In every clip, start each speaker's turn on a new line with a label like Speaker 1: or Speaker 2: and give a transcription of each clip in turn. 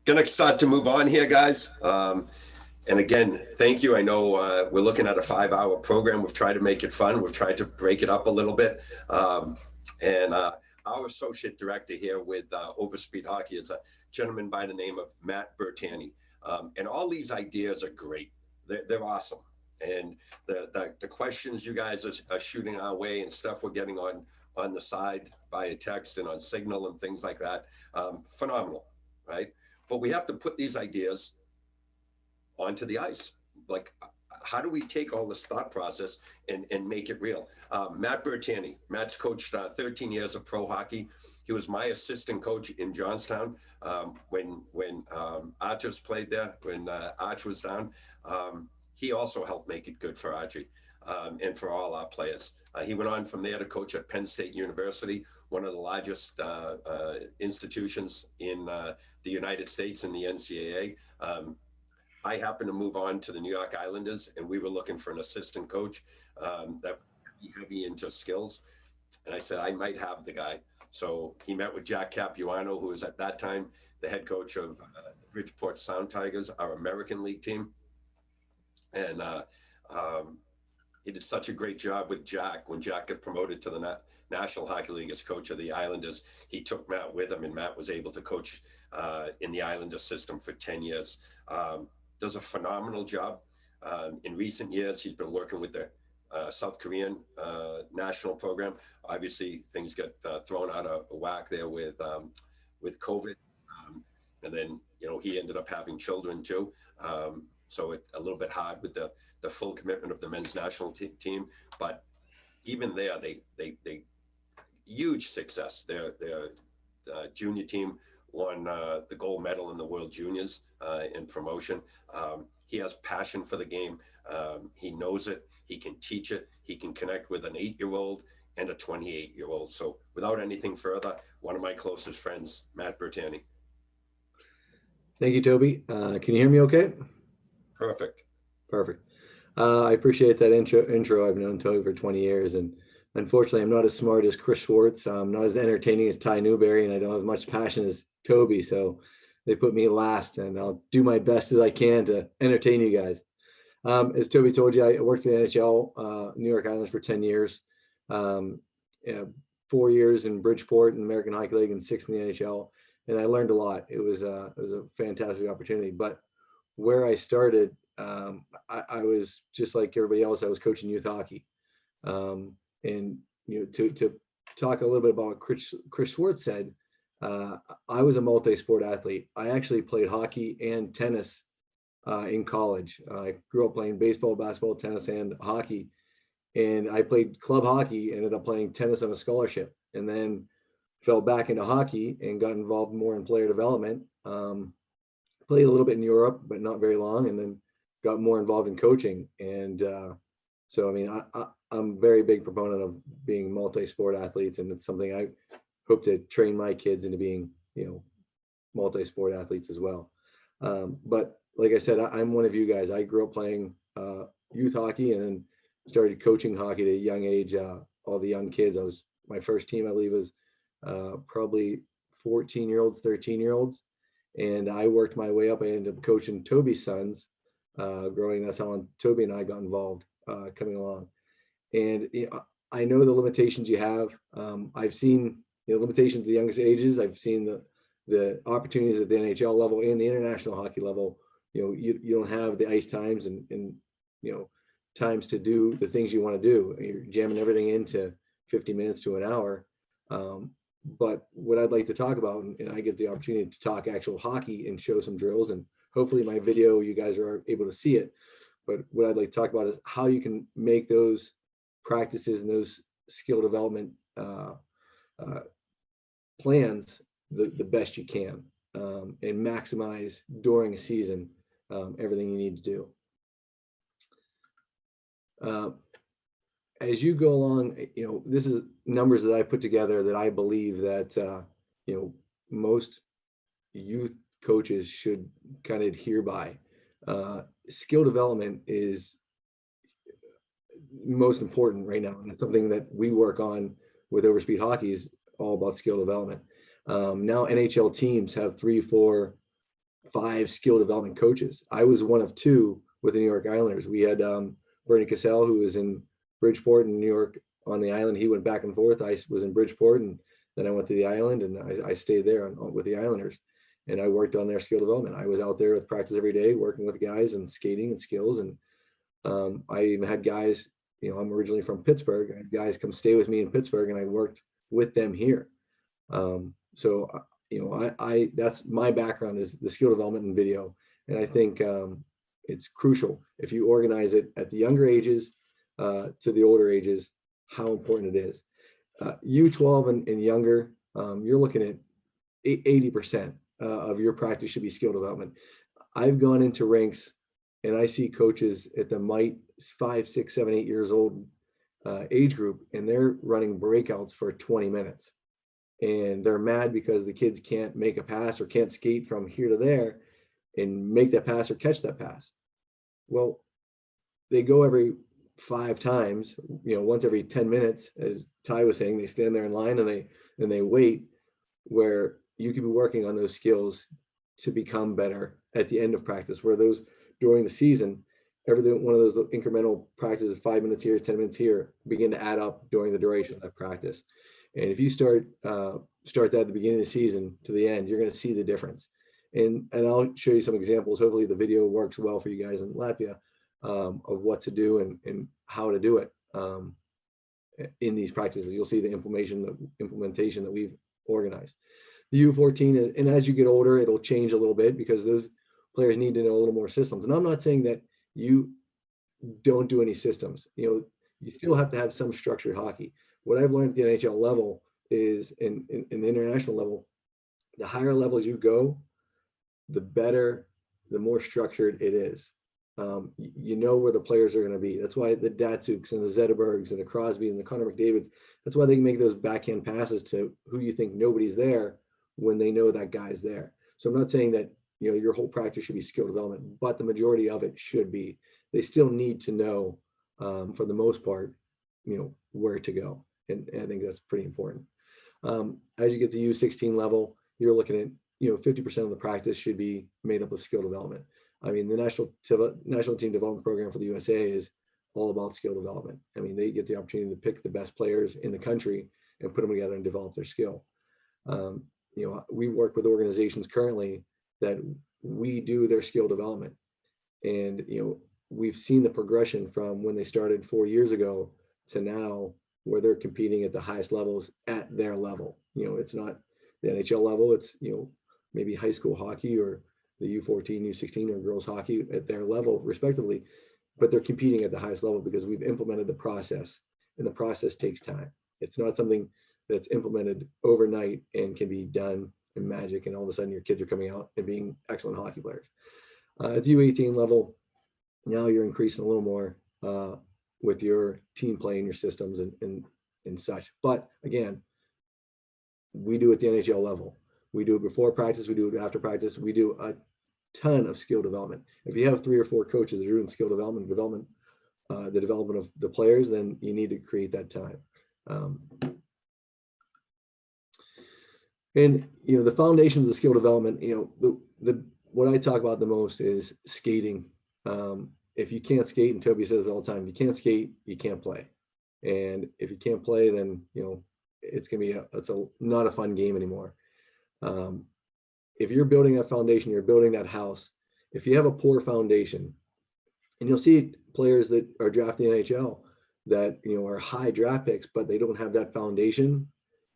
Speaker 1: Gonna start to move on here, guys. And again, thank you. I know we're looking at a 5 hour program. We've tried to make it fun. We've tried to break it up a little bit. And our associate director here with Overspeed Hockey is a gentleman by the name of Matt Bertani. And all these ideas are great. They're awesome. And the questions you guys are shooting our way and stuff we're getting on the side via text and on Signal and things like that, phenomenal, right? But we have to put these ideas onto the ice. Like, how do we take all this thought process and make it real? Matt Bertani. Matt's coached 13 years of pro hockey. He was my assistant coach in Johnstown when Archers played there, when Arch was down. He also helped make it good for Archie and for all our players. He went on from there to coach at Penn State University, one of the largest institutions in the United States in the NCAA. I happened to move on to the New York Islanders, and we were looking for an assistant coach that would be heavy into skills. And I said, I might have the guy. So he met with Jack Capuano, who was at that time the head coach of the Bridgeport Sound Tigers, our American League team. And he did such a great job with Jack. When Jack got promoted to the National Hockey League as coach of the Islanders, he took Matt with him, and Matt was able to coach in the Islanders system for 10 years. Does a phenomenal job. In recent years, he's been working with the South Korean national program. Obviously, things got thrown out of whack there with COVID, and then he ended up having children too. So it's a little bit hard with the full commitment of the men's national team. But even there, they huge success. Their junior team won the gold medal in the World Juniors in promotion. He has passion for the game. He knows it. He can teach it. He can connect with an 8-year-old and a 28-year-old. So without anything further, one of my closest friends, Matt Bertani.
Speaker 2: Thank you, Toby. Can you hear me okay?
Speaker 1: Perfect.
Speaker 2: Perfect. I appreciate that intro. I've known Toby for 20 years, and unfortunately, I'm not as smart as Chris Schwartz. I'm not as entertaining as Ty Newberry, and I don't have as much passion as Toby. So they put me last, and I'll do my best as I can to entertain you guys. As Toby told you, I worked for the NHL, New York Islanders for 10 years, 4 years in Bridgeport and American Hockey League, and 6 in the NHL. And I learned a lot. It was a fantastic opportunity. But where I started, I was just like everybody else. I was coaching youth hockey, and to talk a little bit about what Chris Schwartz said. I was a multi-sport athlete. I actually played hockey and tennis in college. I grew up playing baseball, basketball, tennis, and hockey. And I played club hockey, ended up playing tennis on a scholarship, and then fell back into hockey and got involved more in player development. Played a little bit in Europe, but not very long, and then got more involved in coaching. And so, I mean, I'm a very big proponent of being multi-sport athletes, and it's something I hope to train my kids into being, multi-sport athletes as well. But like I said, I'm one of you guys. I grew up playing youth hockey and then started coaching hockey at a young age. All the young kids. My first team, I believe, was probably 14-year-olds, 13-year-olds. And I worked my way up. I ended up coaching Toby's sons growing. That's how Toby and I got involved coming along. And I know the limitations you have. I've seen limitations at the youngest ages. I've seen the opportunities at the NHL level and the international hockey level. You don't have the ice times and times to do the things you want to do. You're jamming everything into 50 minutes to an hour. But what I'd like to talk about, and I get the opportunity to talk actual hockey and show some drills, and hopefully my video, you guys are able to see it. But what I'd like to talk about is how you can make those practices and those skill development plans the best you can, and maximize during a season everything you need to do. As you go along, this is numbers that I put together that I believe that, most youth coaches should kind of adhere by. Skill development is most important right now. And it's something that we work on with Overspeed Hockey, is all about skill development. Now NHL teams have 3, 4 5 skill development coaches. I was one of 2 with the New York Islanders. We had Bernie Cassell, who was in Bridgeport in New York on the island. He went back and forth. I was in Bridgeport, and then I went to the island, and I stayed there with the Islanders, and I worked on their skill development. I was out there with practice every day, working with guys and skating and skills. And I even had guys, I'm originally from Pittsburgh. I had guys come stay with me in Pittsburgh, and I worked with them here. So, I that's my background, is the skill development and video. And I think it's crucial if you organize it at the younger ages to the older ages, how important it is. U12 and younger, you're looking at 80% of your practice should be skill development. I've gone into rinks and I see coaches at the mite 5, 6, 7, 8 years old age group, and they're running breakouts for 20 minutes. And they're mad because the kids can't make a pass or can't skate from here to there and make that pass or catch that pass. Well, they go every 5 times, once every 10 minutes, as Ty was saying. They stand there in line and they wait, where you could be working on those skills to become better at the end of practice, where those during the season, one of those incremental practices, 5 minutes here, 10 minutes here, begin to add up during the duration of that practice. And if you start that at the beginning of the season to the end, you're going to see the difference. And I'll show you some examples. Hopefully the video works well for you guys in Latvia, of what to do and how to do it in these practices. You'll see the implementation that we've organized. The U14, and as you get older, it'll change a little bit, because those players need to know a little more systems. And I'm not saying that you don't do any systems. You still have to have some structured hockey. What I've learned at the NHL level is, in the international level, the higher levels you go, the better, the more structured it is. Where the players are going to be. That's why the Datsuks and the Zetterbergs and the Crosby and the Connor McDavids, that's why they can make those backhand passes to who you think nobody's there, when they know that guy's there. So I'm not saying that your whole practice should be skill development, but the majority of it should be. They still need to know, for the most part, where to go. And I think that's pretty important. As you get to U16 level, you're looking at 50% of the practice should be made up of skill development. I mean, the national team development program for the USA is all about skill development. I mean, they get the opportunity to pick the best players in the country and put them together and develop their skill. We work with organizations currently that we do their skill development, and we've seen the progression from when they started 4 years ago to now, where they're competing at the highest levels at their level. It's not the NHL level, it's maybe high school hockey or the U14, U16, or girls hockey at their level respectively, but they're competing at the highest level because we've implemented the process, and the process takes time. It's not something that's implemented overnight and can be done in magic, and all of a sudden your kids are coming out and being excellent hockey players. At the U18 level, now you're increasing a little more with your team play and your systems and such. But again, we do at the NHL level. We do it before practice, we do it after practice, we do a ton of skill development. If you have 3 or 4 coaches that are doing skill development, the development of the players, then you need to create that time. And the foundations of skill development, what I talk about the most is skating. If you can't skate, and Toby says it all the time, you can't skate, you can't play. And if you can't play, then it's gonna be not a fun game anymore. If you're building that foundation, you're building that house. If you have a poor foundation, and you'll see players that are drafted in the NHL that are high draft picks, but they don't have that foundation,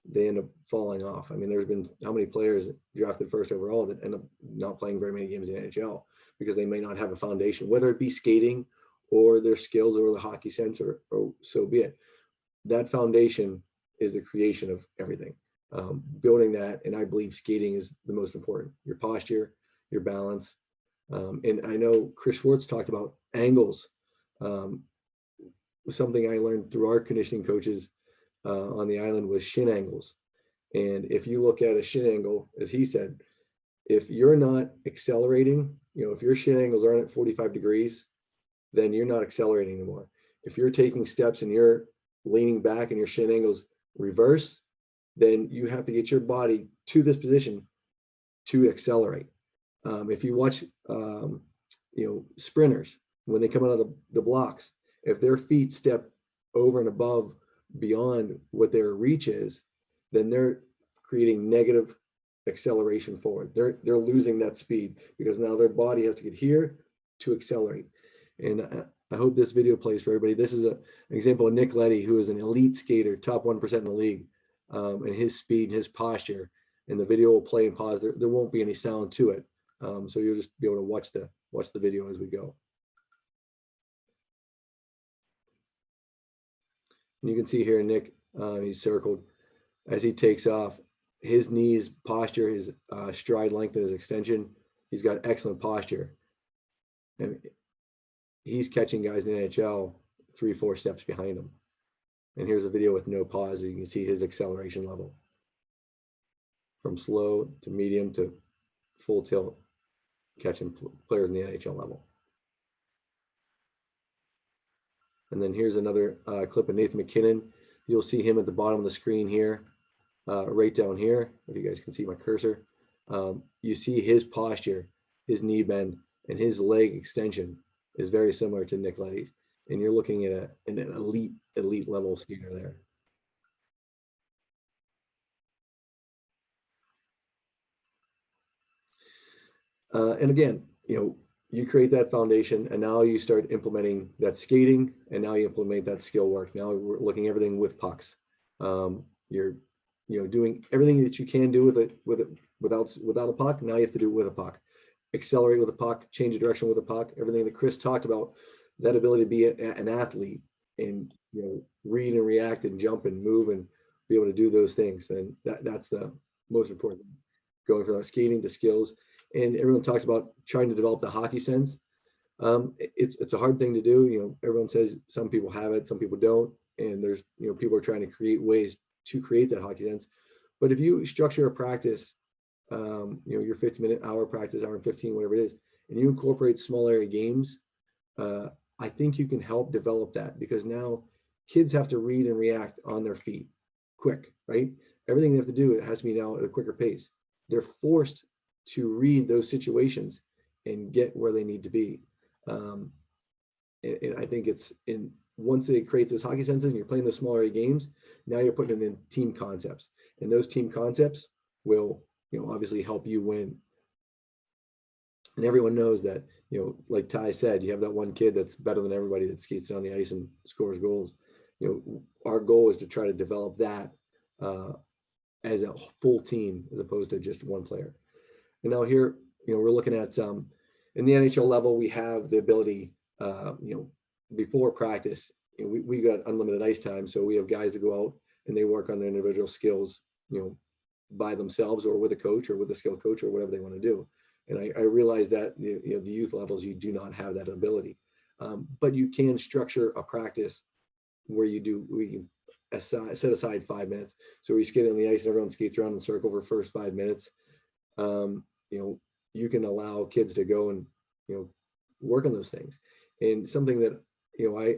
Speaker 2: they end up falling off. I mean, there's been how many players drafted first overall that end up not playing very many games in the NHL because they may not have a foundation, whether it be skating or their skills or the hockey sense, or so be it. That foundation is the creation of everything. Building that, and I believe skating is the most important. Your posture, your balance. And I know Chris Schwartz talked about angles. Something I learned through our conditioning coaches on the island was shin angles. And if you look at a shin angle, as he said, if you're not accelerating, if your shin angles aren't at 45 degrees, then you're not accelerating anymore. If you're taking steps and you're leaning back and your shin angles reverse, then you have to get your body to this position to accelerate. If you watch, sprinters, when they come out of the blocks, if their feet step over and above beyond what their reach is, then they're creating negative acceleration forward. They're losing that speed because now their body has to get here to accelerate. And I hope this video plays for everybody. This is an example of Nick Letty, who is an elite skater, top 1% in the league, and his speed, his posture. And the video will play and pause. There won't be any sound to it, so you'll just be able to watch the video as we go. And you can see here Nick, he's circled as he takes off. His knees, posture, his stride length, and his extension. He's got excellent posture, and he's catching guys in the NHL 3-4 steps behind him. And here's a video with no pause. You can see his acceleration level from slow to medium to full tilt, catching players in the NHL level. And then here's another clip of Nathan McKinnon. You'll see him at the bottom of the screen here, right down here, if you guys can see my cursor. You see his posture, his knee bend, and his leg extension is very similar to Nick Letty's. And you're looking at an elite level skater there. And again, you create that foundation, and now you start implementing that skating, and now you implement that skill work. Now we're looking at everything with pucks. You're doing everything that you can do without a puck. Now you have to do it with a puck. Accelerate with a puck, change the direction with a puck. Everything that Chris talked about, that ability to be an athlete and read and react and jump and move and be able to do those things. And that's the most important thing. Going from skating to skills. And everyone talks about trying to develop the hockey sense. It's a hard thing to do. Everyone says some people have it, some people don't. And there's, people are trying to create ways to create that hockey sense. But if you structure a practice, your 15-minute hour practice, hour and 15, whatever it is, and you incorporate small area games, I think you can help develop that, because now kids have to read and react on their feet quick, right? Everything they have to do, it has to be now at a quicker pace. They're forced to read those situations and get where they need to be. And I think once they create those hockey senses and you're playing those smaller area games, now you're putting them in team concepts, and those team concepts will, obviously help you win. And everyone knows that, like Ty said, you have that one kid that's better than everybody that skates down the ice and scores goals. Our goal is to try to develop that as a full team as opposed to just one player. And now here, we're looking at in the NHL level, we have the ability, before practice, we got unlimited ice time. So we have guys that go out and they work on their individual skills, by themselves or with a coach or with a skill coach or whatever they want to do. And I realize that the youth levels, you do not have that ability, but you can structure a practice where we can set aside 5 minutes. So we skate on the ice and everyone skates around in a circle for the first 5 minutes. You can allow kids to go and work on those things. And something that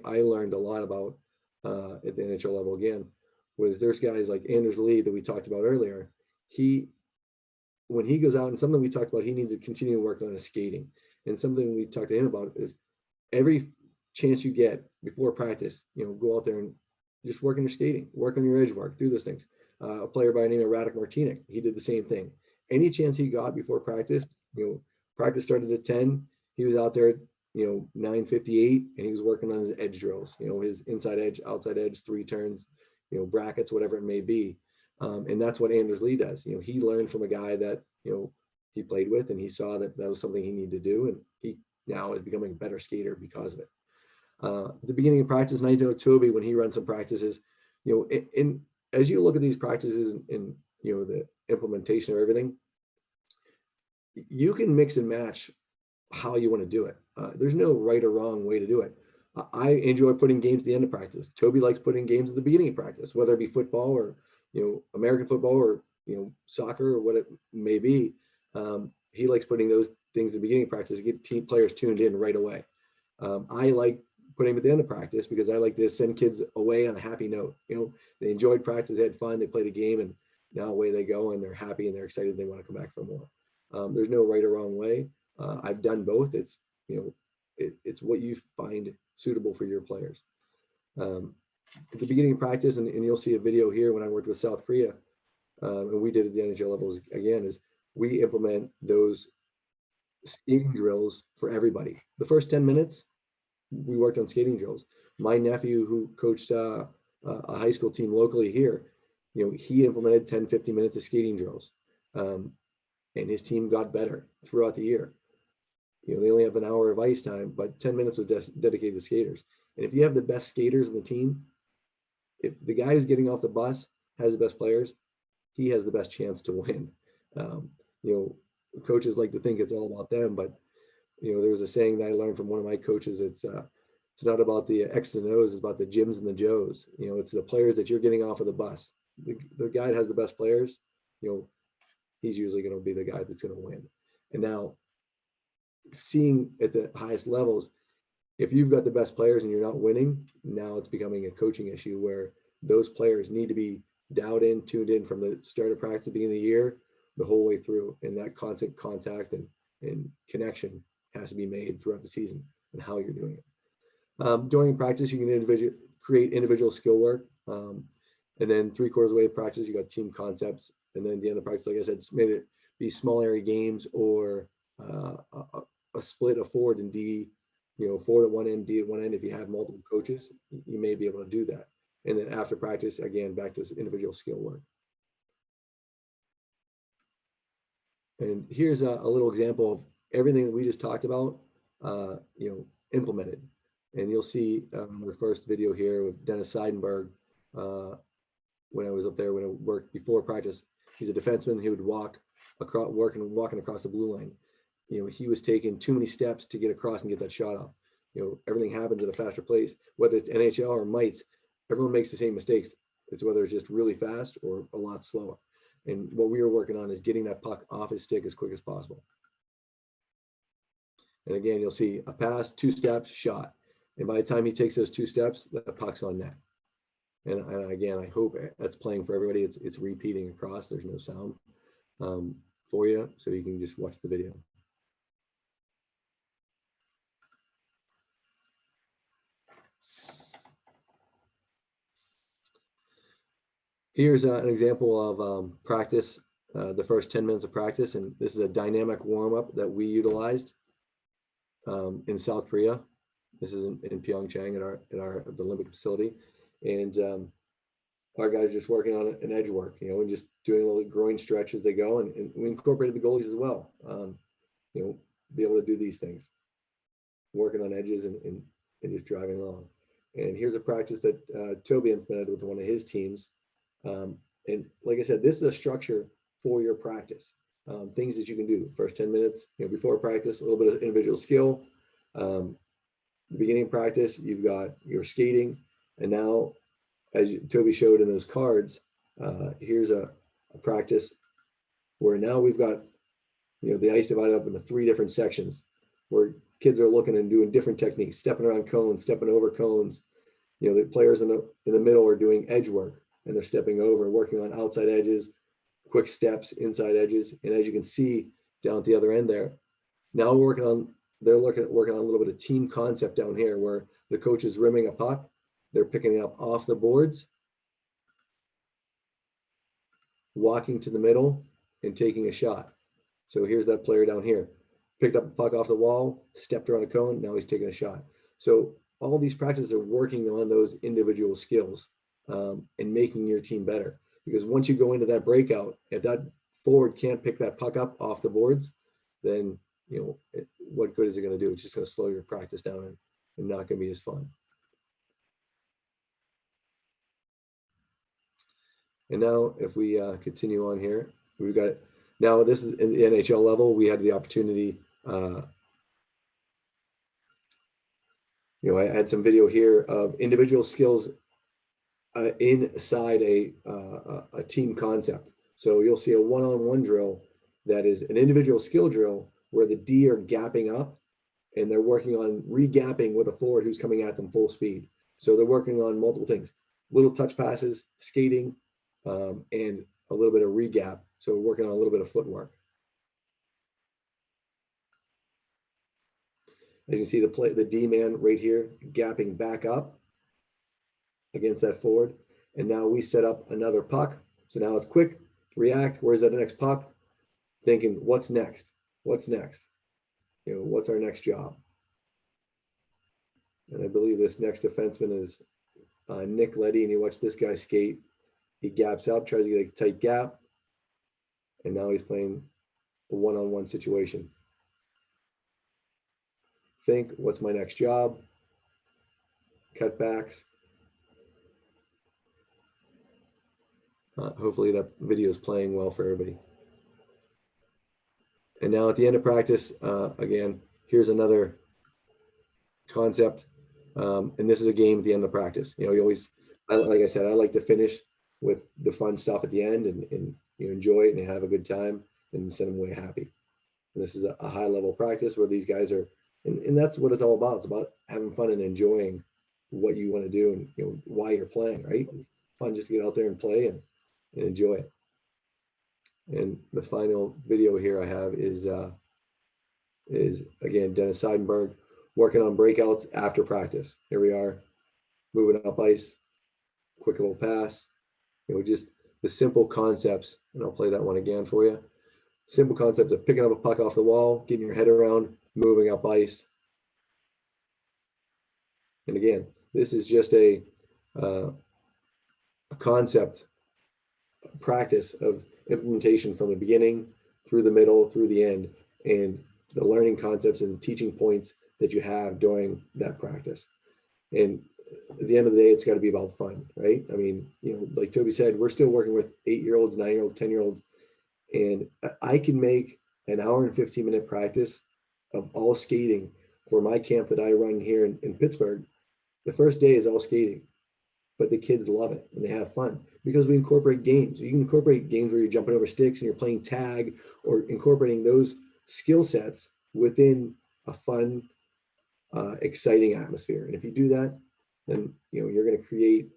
Speaker 2: I learned a lot about at the NHL level again was there's guys like Anders Lee that we talked about earlier. When he goes out, and something we talked about, he needs to continue to work on his skating. And something we talked to him about is every chance you get before practice, go out there and just work on your skating, work on your edge work, do those things. A player by the name of Radek Martinek, he did the same thing. Any chance he got before practice, practice started at 10, he was out there at 9:58, and he was working on his edge drills, his inside edge, outside edge, 3 turns, brackets, whatever it may be. And that's what Anders Lee does. He learned from a guy that, he played with, and he saw that that was something he needed to do. And he now is becoming a better skater because of it. At the beginning of practice, Naito Toby, when he runs some practices, as you look at these practices and, the implementation of everything, you can mix and match how you want to do it. There's no right or wrong way to do it. I enjoy putting games at the end of practice. Toby likes putting games at the beginning of practice, whether it be football or, American football or, soccer or what it may be. He likes putting those things at the beginning of practice to get team players tuned in right away. I like putting them at the end of practice because I like to send kids away on a happy note. They enjoyed practice, they had fun, they played a game, and now away they go, and they're happy and they're excited. They want to come back for more. There's no right or wrong way. I've done both. It's, it's what you find suitable for your players. At the beginning of practice, and you'll see a video here when I worked with South Korea, and we did at the NHL levels again, is we implement those skating drills for everybody. The first 10 minutes, we worked on skating drills. My nephew, who coached a high school team locally here, he implemented 10, 15 minutes of skating drills. And his team got better throughout the year. They only have an hour of ice time, but 10 minutes was dedicated to skaters. And if you have the best skaters on the team, if the guy who's getting off the bus has the best players, he has the best chance to win. Coaches like to think it's all about them, but there was a saying that I learned from one of my coaches. It's not about the X's and O's, it's about the Jims and the Joes. It's the players that you're getting off of the bus. The guy that has the best players, he's usually going to be the guy that's going to win. And now, seeing at the highest levels, if you've got the best players and you're not winning, now it's becoming a coaching issue where those players need to be dialed in, tuned in from the start of practice, the beginning of the year, the whole way through. And that constant contact and connection has to be made throughout the season and how you're doing it. During practice, you can create individual skill work. And then 3/4 of the way of practice, you got team concepts. And then at the end of practice, like I said, maybe it be small area games or a split of forward and D, forward at one end, D at one end. If you have multiple coaches, you may be able to do that. And then after practice, again, back to individual skill work. And here's a little example of everything that we just talked about, implemented. And you'll see the first video here with Dennis Seidenberg. When I was up there, when I worked before practice, he's a defenseman. He would walk across, walking across the blue line. He was taking too many steps to get across and get that shot off. Everything happens at a faster pace, whether it's NHL or mites, everyone makes the same mistakes. It's whether it's just really fast or a lot slower. And what we were working on is getting that puck off his stick as quick as possible. And again, you'll see a pass, 2 steps, shot. And by the time he takes those 2 steps, the puck's on net. And again, I hope that's playing for everybody. It's repeating across. There's no sound for you, so you can just watch the video. Here's an example of practice, the first 10 minutes of practice. And this is a dynamic warm-up that we utilized in South Korea. This is in Pyeongchang at the Olympic facility. And our guys just working on an edge work, and just doing a little groin stretch as they go. And we incorporated the goalies as well, be able to do these things, working on edges and just driving along. And here's a practice that Toby implemented with one of his teams. And like I said, this is a structure for your practice. Things that you can do first 10 minutes, before practice, a little bit of individual skill. The beginning of practice, you've got your skating. And now, as Toby showed in those cards, here's a practice where now we've got, the ice divided up into 3 different sections where kids are looking and doing different techniques, stepping around cones, stepping over cones. The players in the middle are doing edge work, and they're stepping over, working on outside edges, quick steps, inside edges. And as you can see down at the other end there, now working on a little bit of team concept down here where the coach is rimming a puck. They're picking it up off the boards, walking to the middle and taking a shot. So here's that player down here, picked up a puck off the wall, stepped around a cone, now he's taking a shot. So all these practices are working on those individual skills and making your team better. Because once you go into that breakout, if that forward can't pick that puck up off the boards, then what good is it going to do? It's just going to slow your practice down and not going to be as fun. And now if we continue on here, we've got, now this is in the NHL level, we had the opportunity, I had some video here of individual skills inside a team concept. So you'll see a one-on-one drill that is an individual skill drill where the D are gapping up and they're working on re-gapping with a forward who's coming at them full speed. So they're working on multiple things, little touch passes, skating, and a little bit of re-gap. So we're working on a little bit of footwork. As you can see the D man right here, gapping back up against that forward. And now we set up another puck. So now it's quick, react, where's that next puck? Thinking, what's next? What's next? What's our next job? And I believe this next defenseman is Nick Leddy, and you watch this guy skate. He gaps up, tries to get a tight gap, and now he's playing a one-on-one situation. Think, what's my next job? Cutbacks. Hopefully that video is playing well for everybody. And now at the end of practice, again, here's another concept. And this is a game at the end of practice. You always, like I said, I like to finish with the fun stuff at the end, and you enjoy it and have a good time and send them away happy. And this is a high level practice where these guys are, and that's what it's all about. It's about having fun and enjoying what you want to do and why you're playing, right? It's fun just to get out there and play and enjoy it. And the final video here I have is again Dennis Seidenberg working on breakouts after practice. Here we are, moving up ice, quick little pass. Just the simple concepts, and I'll play that one again for you. Simple concepts of picking up a puck off the wall, getting your head around, moving up ice. And again, this is just a concept practice of implementation from the beginning through the middle through the end, and the learning concepts and teaching points that you have during that practice. And at the end of the day, it's got to be about fun, right? I mean, like Toby said, we're still working with 8-year-olds, 9-year-olds, 10-year-olds, and I can make an hour and 15-minute practice of all skating for my camp that I run here in Pittsburgh. The first day is all skating, but the kids love it and they have fun because we incorporate games. You can incorporate games where you're jumping over sticks and you're playing tag, or incorporating those skill sets within a fun, exciting atmosphere. And if you do that, then you're going to create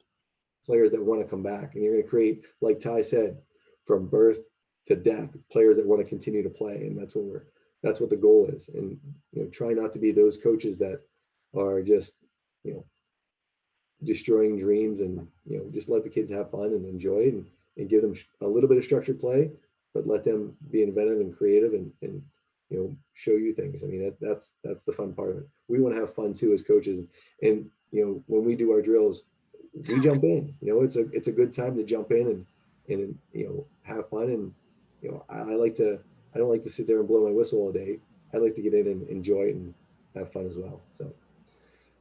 Speaker 2: players that want to come back, and you're going to create, like Ty said, from birth to death, players that want to continue to play. And that's what the goal is. And try not to be those coaches that are just destroying dreams, and just let the kids have fun and enjoy it, and give them a little bit of structured play, but let them be inventive and creative and show you things. I mean, that's the fun part of it. We want to have fun too as coaches, and when we do our drills, we jump in. It's a good time to jump in and have fun. And I don't like to sit there and blow my whistle all day. I like to get in and enjoy it and have fun as well. So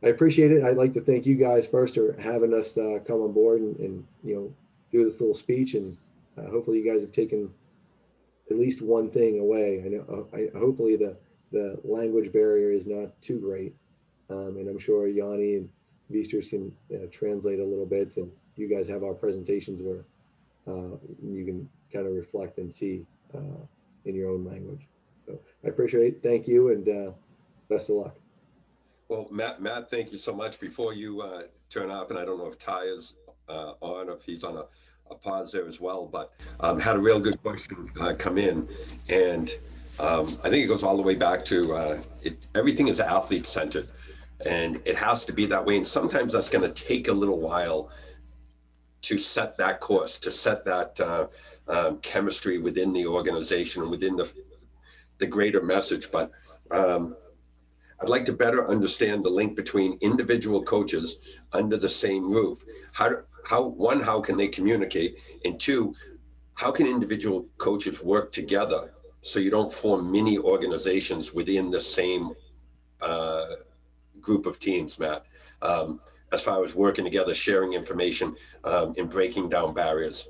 Speaker 2: I appreciate it. I'd like to thank you guys first for having us come on board and do this little speech, and hopefully you guys have taken at least one thing away. I know hopefully the language barrier is not too great, and I'm sure Yanni and Beasters can translate a little bit, and you guys have our presentations where you can kind of reflect and see in your own language. So I appreciate it. Thank you, and best of luck.
Speaker 1: Well, Matt, thank you so much. Before you turn off, and I don't know if Ty is on, or if he's on a pause there as well, but had a real good question come in, and I think it goes all the way back to everything is athlete centered, and it has to be that way. And sometimes that's going to take a little while to set that course, to set that chemistry within the organization and within the greater message. But I'd like to better understand the link between individual coaches under the same roof. How can they communicate? And two, how can individual coaches work together so you don't form mini organizations within the same group of teams, Matt? As far as working together, sharing information, and breaking down barriers.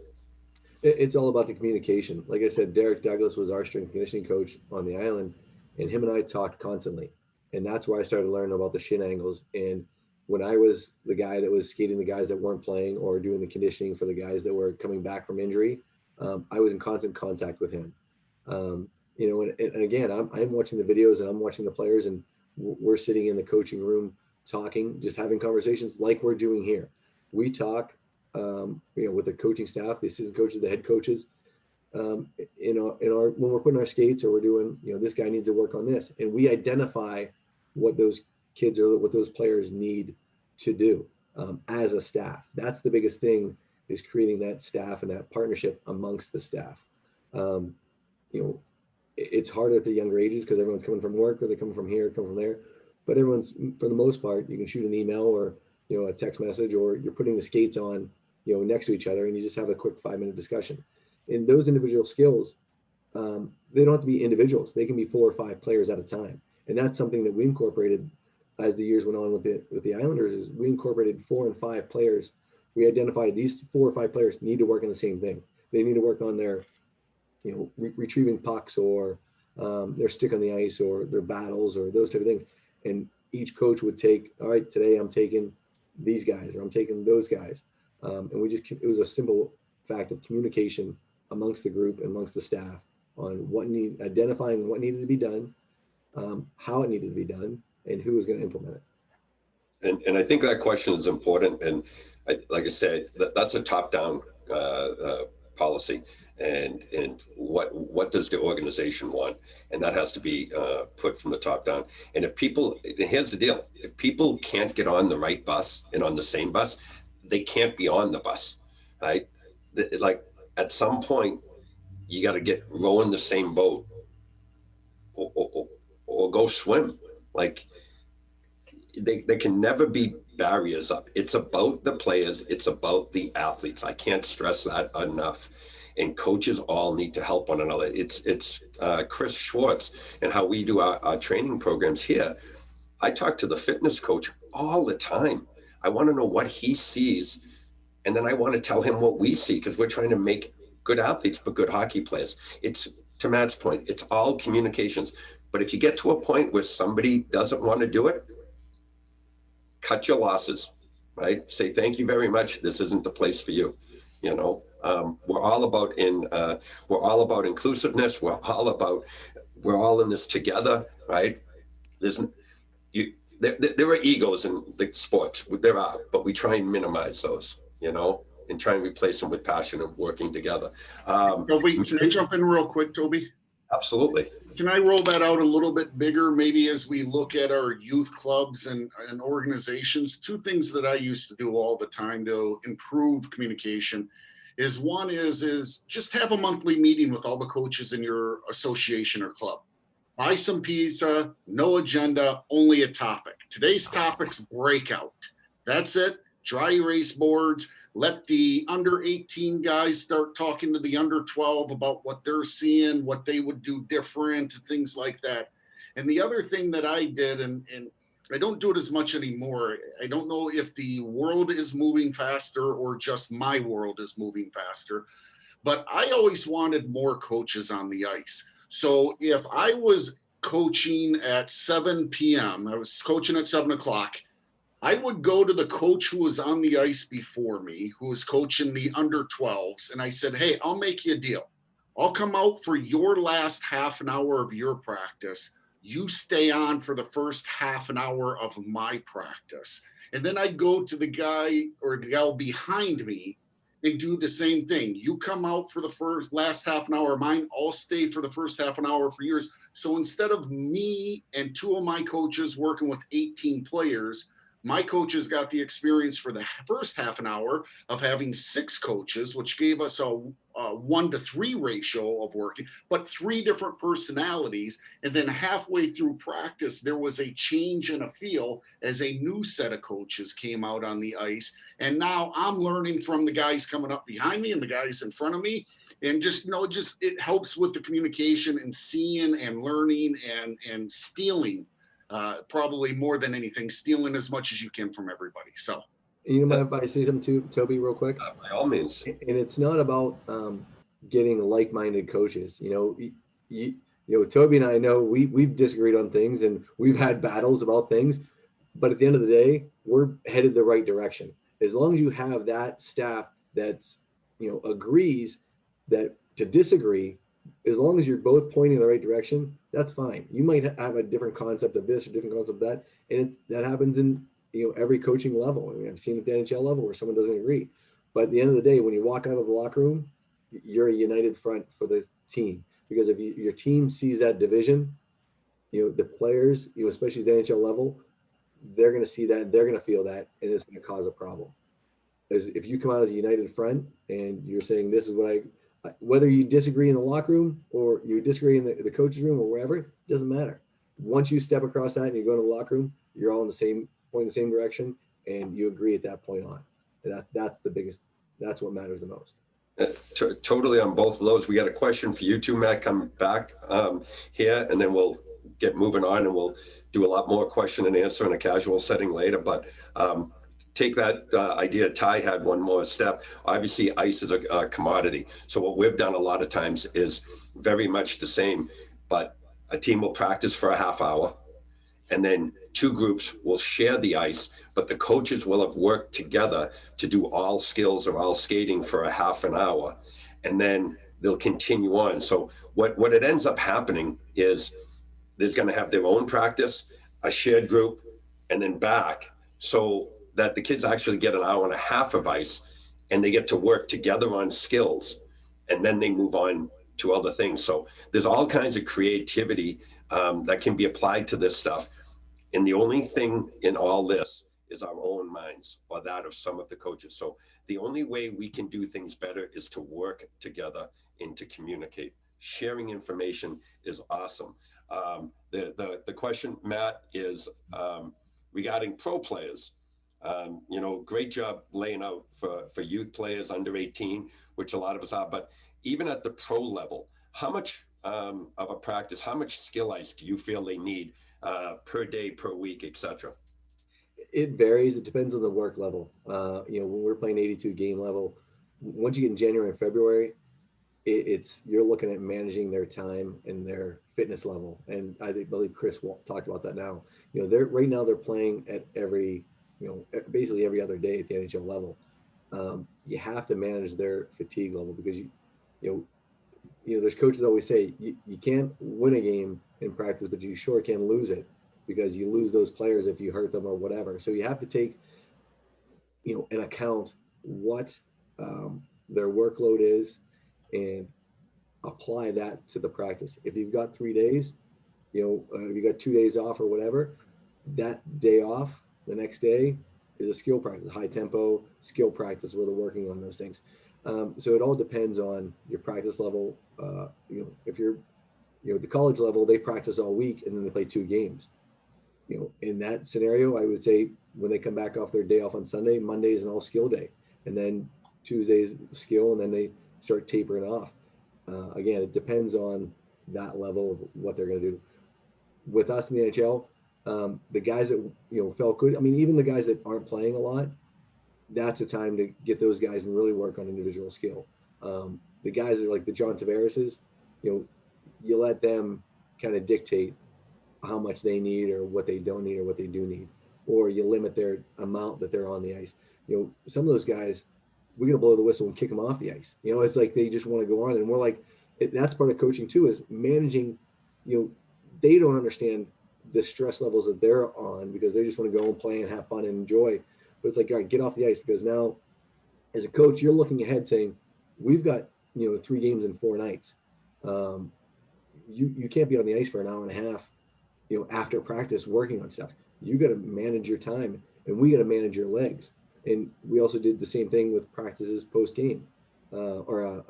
Speaker 2: It's all about the communication. Like I said, Derek Douglas was our strength conditioning coach on the island, and him and I talked constantly. And that's where I started learning about the shin angles. And when I was the guy that was skating the guys that weren't playing, or doing the conditioning for the guys that were coming back from injury, I was in constant contact with him. And again, I'm watching the videos and I'm watching the players, and we're sitting in the coaching room talking, just having conversations like we're doing here. We talk, with the coaching staff, the assistant coaches, the head coaches, when we're putting our skates, or we're doing, this guy needs to work on this, and we identify what those kids or what those players need to do as a staff. That's the biggest thing, is creating that staff and that partnership amongst the staff. Um, you know, it's harder at the younger ages because everyone's coming from work, or they're coming from here, come from there. But everyone's, for the most part, you can shoot an email or, you know, a text message, or you're putting the skates on, you know, next to each other, and you just have a quick 5-minute discussion. And those individual skills, they don't have to be individuals. They can be 4 or 5 players at a time. And that's something that we incorporated as the years went on with the Islanders. Is we incorporated 4 and 5 players. We identified these 4 or 5 players need to work on the same thing. They need to work on their, you know, retrieving pucks, or their stick on the ice, or their battles, or those type of things. And each coach would take, all right, today I'm taking these guys, or I'm taking those guys. And it was a simple fact of communication amongst the group and amongst the staff on identifying what needed to be done, how it needed to be done, and who was going to implement it.
Speaker 1: And I think that question is important. And like I said, that's a top-down policy. And what does the organization want? And that has to be put from the top down. And here's the deal: if people can't get on the right bus and on the same bus, they can't be on the bus, right? Like, at some point, you got to get row in the same boat, or go swim. Like, they can never be barriers up. It's about the players. It's about the athletes. I can't stress that enough. And coaches all need to help one another. It's Chris Schwartz and how we do our training programs here. I talk to the fitness coach all the time. I want to know what he sees, and then I want to tell him what we see, because we're trying to make good athletes, but good hockey players. It's, to Matt's point, it's all communications. But if you get to a point where somebody doesn't want to do it, cut your losses, right? Say, thank you very much. This isn't the place for you. You know, we're all about inclusiveness. We're all in this together, right? There are egos in the sports. There are, but we try and minimize those, you know, and try and replace them with passion and working together.
Speaker 3: Toby, can I jump in real quick, Toby?
Speaker 1: Absolutely.
Speaker 3: Can I roll that out a little bit bigger, maybe, as we look at our youth clubs and organizations? 2 things that I used to do all the time to improve communication is, one is just have a monthly meeting with all the coaches in your association or club. Buy some pizza, no agenda, only a topic. Today's topic's breakout. That's it. Dry erase boards. Let the under 18 guys start talking to the under 12 about what they're seeing, what they would do different, things like that. And the other thing that I did, and I don't do it as much anymore. I don't know if the world is moving faster or just my world is moving faster, but I always wanted more coaches on the ice. So if I was coaching at 7 p.m., I was coaching at 7 o'clock, I would go to the coach who was on the ice before me, who was coaching the under 12s, and I said, hey, I'll make you a deal. I'll come out for your last half an hour of your practice. You stay on for the first half an hour of my practice. And then I'd go to the guy or the gal behind me and do the same thing. You come out for the last half an hour of mine, I'll stay for the first half an hour for yours. So instead of me and 2 of my coaches working with 18 players, my coaches got the experience for the first half an hour of having 6 coaches, which gave us a 1-to-3 ratio of working, but 3 different personalities. And then halfway through practice, there was a change in a feel as a new set of coaches came out on the ice. And now I'm learning from the guys coming up behind me and the guys in front of me. And just, it helps with the communication and seeing and learning and stealing. Probably more than anything, stealing as much as you can from everybody. So,
Speaker 2: you know, if I say something too, Toby, real quick?
Speaker 1: By all means.
Speaker 2: And it's not about getting like-minded coaches. You know, Toby and I know we've disagreed on things and we've had battles about things, but at the end of the day, we're headed the right direction. As long as you have that staff that's, you know, agrees that to disagree, as long as you're both pointing in the right direction, that's fine. You might have a different concept of this or different concept of that, and that happens in, you know, every coaching level. I mean, I've seen it at the NHL level where someone doesn't agree, but at the end of the day, when you walk out of the locker room, you're a united front for the team, because if your team sees that division, The players, especially the NHL level, they're going to see that, they're going to feel that, and it's going to cause a problem. As if you come out as a united front and you're saying this is what whether you disagree in the locker room or you disagree in the coach's room or wherever, it doesn't matter. Once you step across that and you go to the locker room, you're all in the same point in the same direction, and you agree at that point on. And that's the biggest. That's what matters the most.
Speaker 1: Totally on both of those. We got a question for you too, Matt. Come back here, and then we'll get moving on, and we'll do a lot more question and answer in a casual setting later. But take that idea. Ty had one more step. Obviously, ice is a commodity. So what we've done a lot of times is very much the same, but a team will practice for a half hour, and then two groups will share the ice, but the coaches will have worked together to do all skills or all skating for a half an hour, and then they'll continue on. So what it ends up happening is there's going to have their own practice, a shared group, and then back, so that the kids actually get an hour and a half of ice, and they get to work together on skills, and then they move on to other things. So there's all kinds of creativity that can be applied to this stuff. And the only thing in all this is our own minds, or that of some of the coaches. So the only way we can do things better is to work together and to communicate. Sharing information is awesome. The question, Matt, is regarding pro players. Great job laying out for youth players under 18, which a lot of us are. But even at the pro level, how much of a practice, how much skill ice do you feel they need per day, per week, etc.?
Speaker 2: It varies. It depends on the work level. When we're playing 82 game level, once you get in January and February, it's you're looking at managing their time and their fitness level. And I believe Chris talked about that now. They're right now they're playing at basically every other day at the NHL level. You have to manage their fatigue level because there's coaches that always say you can't win a game in practice, but you sure can lose it, because you lose those players if you hurt them or whatever. So you have to take, an account what their workload is and apply that to the practice. If you've got 3 days, you got 2 days off or whatever, that day off, the next day is a skill practice, high tempo skill practice where they're working on those things. So it all depends on your practice level. If you're, at the college level, they practice all week and then they play 2 games. In that scenario, I would say when they come back off their day off on Sunday, Monday is an all skill day, and then Tuesday's skill, and then they start tapering off. Again, it depends on that level of what they're going to do. With us in the NHL, the guys that felt good. I mean, even the guys that aren't playing a lot, that's a time to get those guys and really work on individual skill. The guys that like the John Tavarises, you let them kind of dictate how much they need or what they don't need or what they do need, or you limit their amount that they're on the ice. Some of those guys, we're going to blow the whistle and kick them off the ice. It's like they just want to go on, and we're like, that's part of coaching too, is managing. They don't understand the stress levels that they're on because they just want to go and play and have fun and enjoy. But it's like, all right, get off the ice, because now as a coach, you're looking ahead saying, we've got, 3 games in 4 nights. You can't be on the ice for an hour and a half, after practice working on stuff. You got to manage your time, and we got to manage your legs. And we also did the same thing with practices post game, or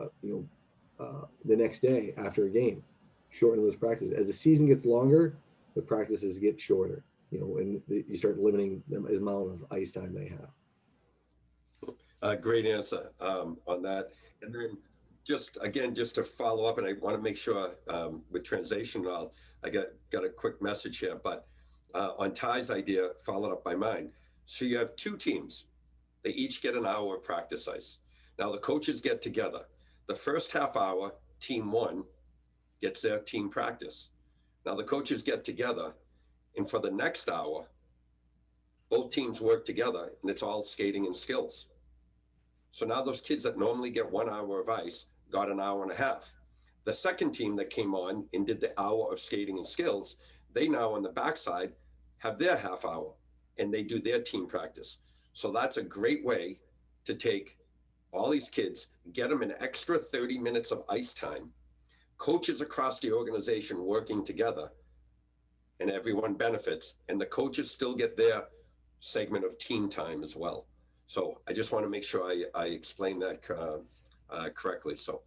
Speaker 2: the next day after a game, shorten those practices. As the season gets longer, the practices get shorter, and you start limiting the amount of ice time they have.
Speaker 1: Great answer on that. And then just to follow up, and I want to make sure with translation, I got a quick message here, but on Ty's idea, followed up by mine. So you have 2 teams. They each get an hour of practice ice. Now the coaches get together. The first half hour, team 1 gets their team practice. Now the coaches get together, and for the next hour, both teams work together, and it's all skating and skills. So now those kids that normally get 1 hour of ice got an hour and a half. The second team that came on and did the hour of skating and skills, they now on the backside have their half hour, and they do their team practice. So that's a great way to take all these kids, get them an extra 30 minutes of ice time, coaches across the organization working together, and everyone benefits, and the coaches still get their segment of team time as well. So I just want to make sure I explain that correctly. So